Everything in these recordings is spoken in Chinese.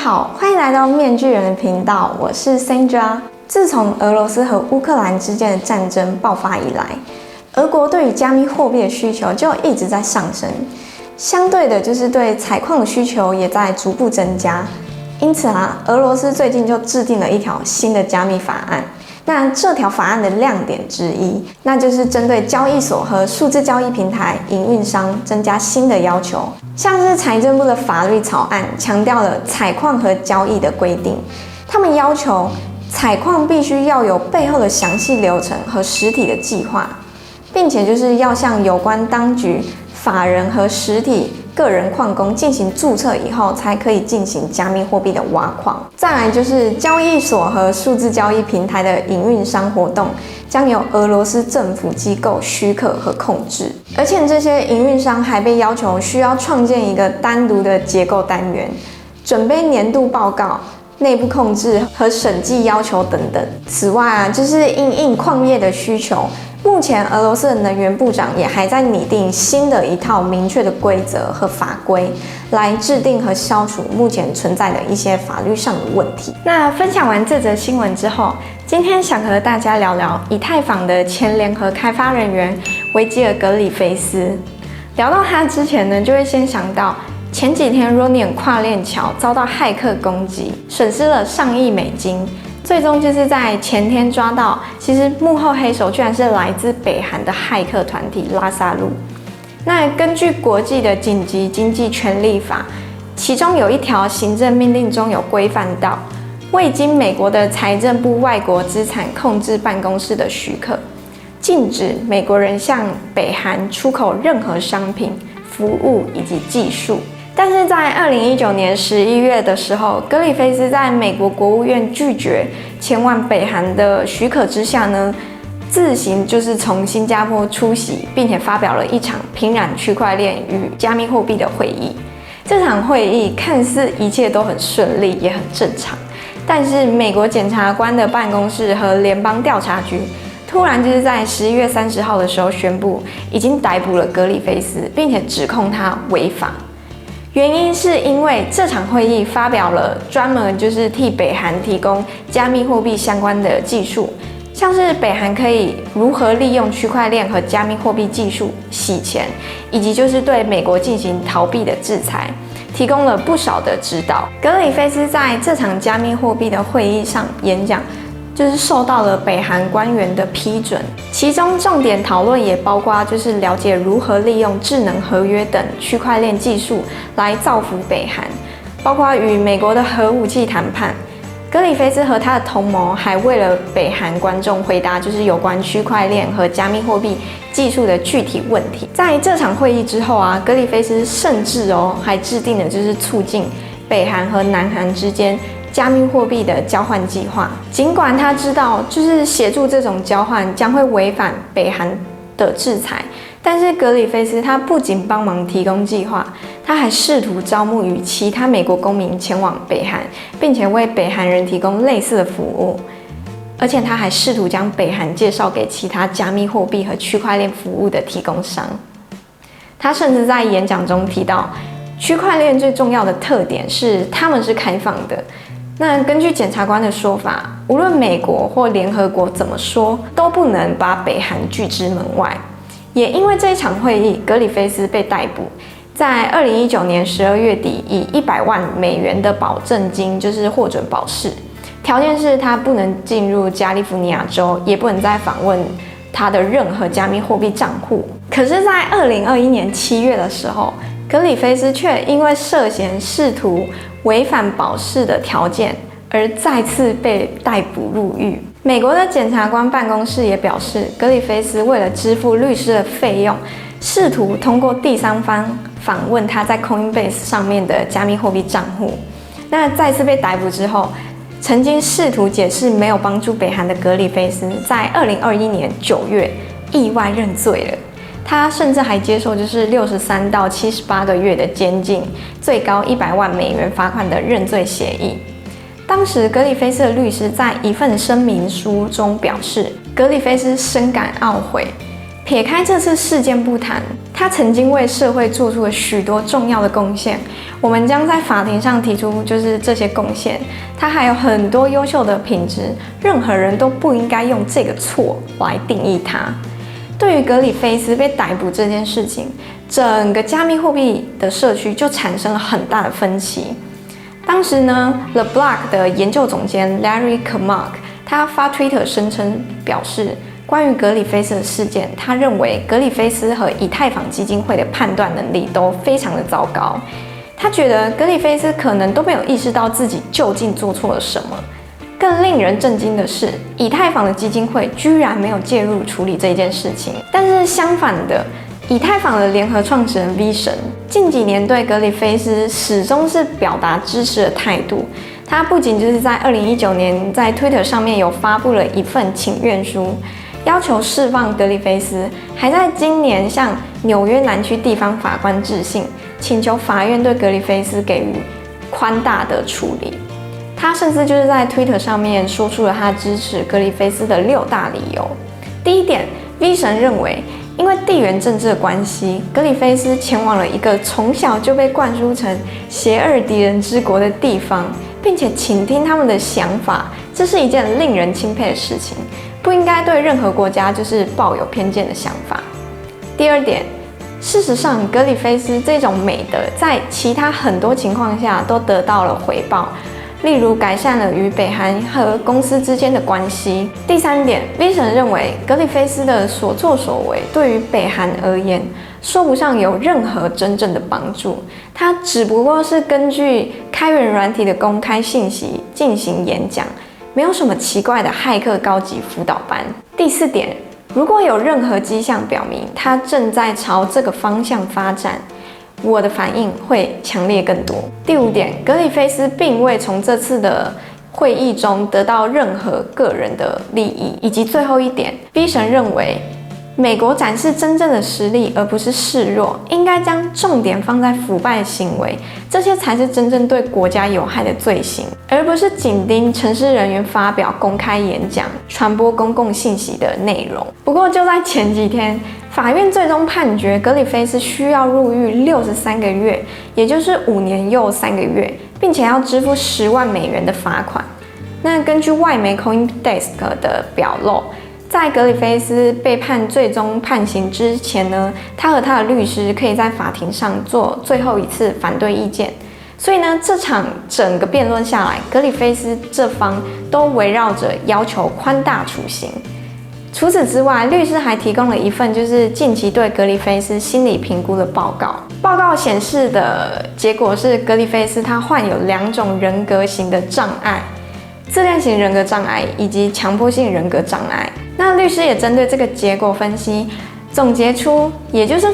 好，欢迎来到面具人的频道，我是 Sandra。自从俄罗斯和乌克兰之间的战争爆发以来，俄国对于加密货币的需求就一直在上升，相对的就是对采矿的需求也在逐步增加。因此俄罗斯最近就制定了一条新的加密法案。那这条法案的亮点之一，那就是针对交易所和数字交易平台营运商增加新的要求，像是财政部的法律草案强调了采矿和交易的规定，他们要求采矿必须要有背后的详细流程和实体的计划，并且就是要向有关当局、法人和实体个人矿工进行注册以后，才可以进行加密货币的挖矿。再来就是交易所和数字交易平台的营运商活动将由俄罗斯政府机构许可和控制，而且这些营运商还被要求需要创建一个单独的结构单元，准备年度报告、内部控制和审计要求等等。此外就是因应矿业的需求，目前俄罗斯的能源部长也还在拟定新的一套明确的规则和法规，来制定和消除目前存在的一些法律上的问题。那分享完这则新闻之后，今天想和大家聊聊以太坊的前联合开发人员维吉尔·格里菲斯。聊到他之前呢，就会先想到前几天 Ronion 跨链桥遭到骇客攻击，损失了上亿美金。最终就是在前天抓到，其实幕后黑手居然是来自北韩的骇客团体拉萨路。那根据国际的紧急经济权利法，其中有一条行政命令中有规范到，未经美国的财政部外国资产控制办公室的许可，禁止美国人向北韩出口任何商品、服务以及技术。但是在2019年11月的时候，格里菲斯在美国国务院拒绝前往北韩的许可之下呢，自行就是从新加坡出席，并且发表了一场平壤区块链与加密货币的会议。这场会议看似一切都很顺利，也很正常，但是美国检察官的办公室和联邦调查局突然就是在11月30号的时候宣布，已经逮捕了格里菲斯，并且指控他违法。原因是因为这场会议发表了专门就是替北韩提供加密货币相关的技术，像是北韩可以如何利用区块链和加密货币技术洗钱，以及就是对美国进行逃避的制裁，提供了不少的指导。格里菲斯在这场加密货币的会议上演讲，就是受到了北韩官员的批准，其中重点讨论也包括就是了解如何利用智能合约等区块链技术来造福北韩，包括与美国的核武器谈判。格里菲斯和他的同谋还为了北韩观众回答就是有关区块链和加密货币技术的具体问题。在这场会议之后格里菲斯甚至还制定了就是促进北韩和南韩之间加密货币的交换计划，尽管他知道就是协助这种交换将会违反北韩的制裁，但是格里菲斯他不仅帮忙提供计划，他还试图招募与其他美国公民前往北韩，并且为北韩人提供类似的服务，而且他还试图将北韩介绍给其他加密货币和区块链服务的提供商。他甚至在演讲中提到，区块链最重要的特点是它们是开放的。那根据检察官的说法，无论美国或联合国怎么说，都不能把北韩拒之门外。也因为这一场会议，格里菲斯被逮捕，在2019年12月底以100万美元的保证金就是获准保释，条件是他不能进入加利福尼亚州，也不能再访问他的任何加密货币账户。可是在2021年7月的时候，格里菲斯却因为涉嫌试图违反保释的条件而再次被逮捕入狱。美国的检察官办公室也表示，格里菲斯为了支付律师的费用，试图通过第三方访问他在 Coinbase 上面的加密货币账户。那再次被逮捕之后，曾经试图解释没有帮助北韩的格里菲斯，在2021年9月意外认罪了。他甚至还接受就是63到78个月的监禁，最高100万美元罚款的认罪协议。当时格里菲斯的律师在一份声明书中表示，格里菲斯深感懊悔，撇开这次事件不谈，他曾经为社会做出了许多重要的贡献，我们将在法庭上提出就是这些贡献。他还有很多优秀的品质，任何人都不应该用这个错来定义他。对于格里菲斯被逮捕这件事情，整个加密货币的社区就产生了很大的分歧。当时呢 ，The Block 的研究总监 Larry Kamak 他发推特声称表示，关于格里菲斯的事件，他认为格里菲斯和以太坊基金会的判断能力都非常的糟糕。他觉得格里菲斯可能都没有意识到自己究竟做错了什么。更令人震惊的是，以太坊的基金会居然没有介入处理这件事情。但是相反的，以太坊的联合创始人 V 神近几年对格里菲斯始终是表达支持的态度。他不仅就是在2019年在 Twitter 上面有发布了一份请愿书，要求释放格里菲斯，还在今年向纽约南区地方法官致信，请求法院对格里菲斯给予宽大的处理。他甚至就是在 Twitter 上面说出了他支持格里菲斯的6大理由。第一点 ，V 神认为，因为地缘政治的关系，格里菲斯前往了一个从小就被灌输成邪恶敌人之国的地方，并且倾听他们的想法，这是一件令人钦佩的事情，不应该对任何国家就是抱有偏见的想法。第二点，事实上，格里菲斯这种美德在其他很多情况下都得到了回报。例如改善了与北韩和公司之间的关系。第三点 ，V 神认为格里菲斯的所作所为对于北韩而言说不上有任何真正的帮助，他只不过是根据开源软体的公开信息进行演讲，没有什么奇怪的骇客高级辅导班。第四点，如果有任何迹象表明他正在朝这个方向发展，我的反应会强烈更多。第五点，格里菲斯并未从这次的会议中得到任何个人的利益。以及最后一点 ，V 神认为美国展示真正的实力，而不是示弱，应该将重点放在腐败行为，这些才是真正对国家有害的罪行，而不是紧盯城市人员发表公开演讲、传播公共信息的内容。不过就在前几天，法院最终判决格里菲斯需要入狱63个月，也就是5年又3个月，并且要支付$10万的罚款。那根据外媒 CoinDesk 的表露，在格里菲斯被判最终判刑之前呢，他和他的律师可以在法庭上做最后一次反对意见。所以呢，这场整个辩论下来，格里菲斯这方都围绕着要求宽大处刑。除此之外，律师还提供了一份就是近期对格里菲斯心理评估的报告。报告显示的结果是，格里菲斯他患有2种人格型的障碍，自恋型人格障碍以及强迫性人格障碍。那律师也针对这个结果分析，总结出，也就是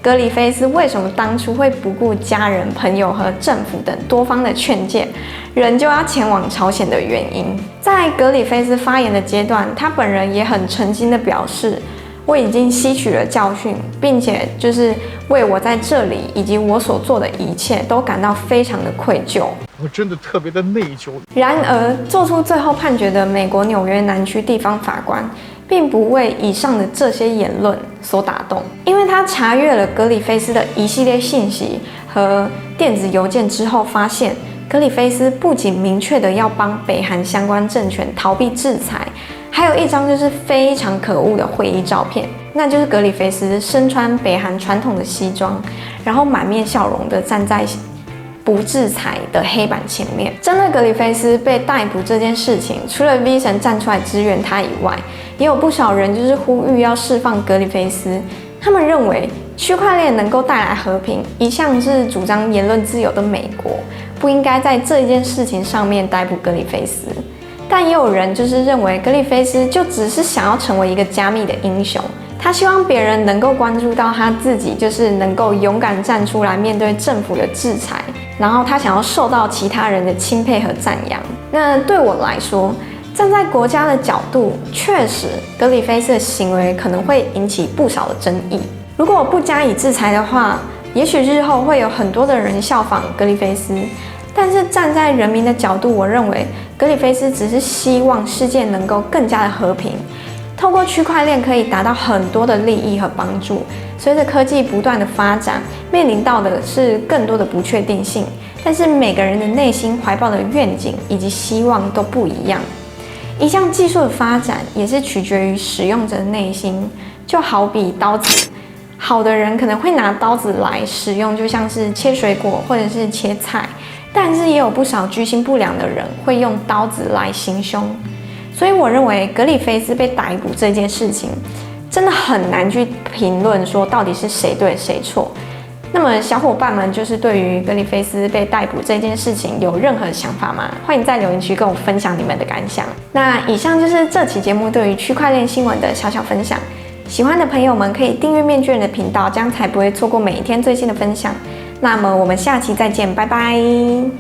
格里菲斯为什么当初会不顾家人、朋友和政府等多方的劝诫，人就要前往朝鲜的原因。在格里菲斯发言的阶段，他本人也很诚心的表示，我已经吸取了教训，并且就是为我在这里以及我所做的一切都感到非常的愧疚。我真的特别的内疚。然而，做出最后判决的美国纽约南区地方法官并不为以上的这些言论所打动，因为他查阅了格里菲斯的一系列信息和电子邮件之后，发现格里菲斯不仅明确的要帮北韩相关政权逃避制裁，还有一张就是非常可恶的会议照片，那就是格里菲斯身穿北韩传统的西装，然后满面笑容的站在不制裁的黑板前面。针对格里菲斯被逮捕这件事情，除了 V 神站出来支援他以外，也有不少人就是呼吁要释放格里菲斯。他们认为区块链能够带来和平，一向是主张言论自由的美国不应该在这一件事情上面逮捕格里菲斯。但也有人就是认为格里菲斯就只是想要成为一个加密的英雄，他希望别人能够关注到他自己就是能够勇敢站出来面对政府的制裁，然后他想要受到其他人的钦佩和赞扬。那对我来说，站在国家的角度，确实格里菲斯的行为可能会引起不少的争议。如果不加以制裁的话，也许日后会有很多的人效仿格里菲斯。但是站在人民的角度，我认为格里菲斯只是希望世界能够更加的和平，透过区块链可以达到很多的利益和帮助。随着科技不断的发展，面临到的是更多的不确定性，但是每个人的内心怀抱的愿景以及希望都不一样。一项技术的发展也是取决于使用者的内心，就好比刀子，好的人可能会拿刀子来使用，就像是切水果或者是切菜，但是也有不少居心不良的人会用刀子来行凶。所以我认为格里菲斯被逮捕这件事情，真的很难去评论说到底是谁对谁错。那么小伙伴们就是对于格里菲斯被逮捕这件事情有任何想法吗？欢迎在留言区跟我分享你们的感想。那以上就是这期节目对于区块链新闻的小小分享。喜欢的朋友们可以订阅面具人的频道，这样才不会错过每一天最新的分享。那么我们下期再见，拜拜。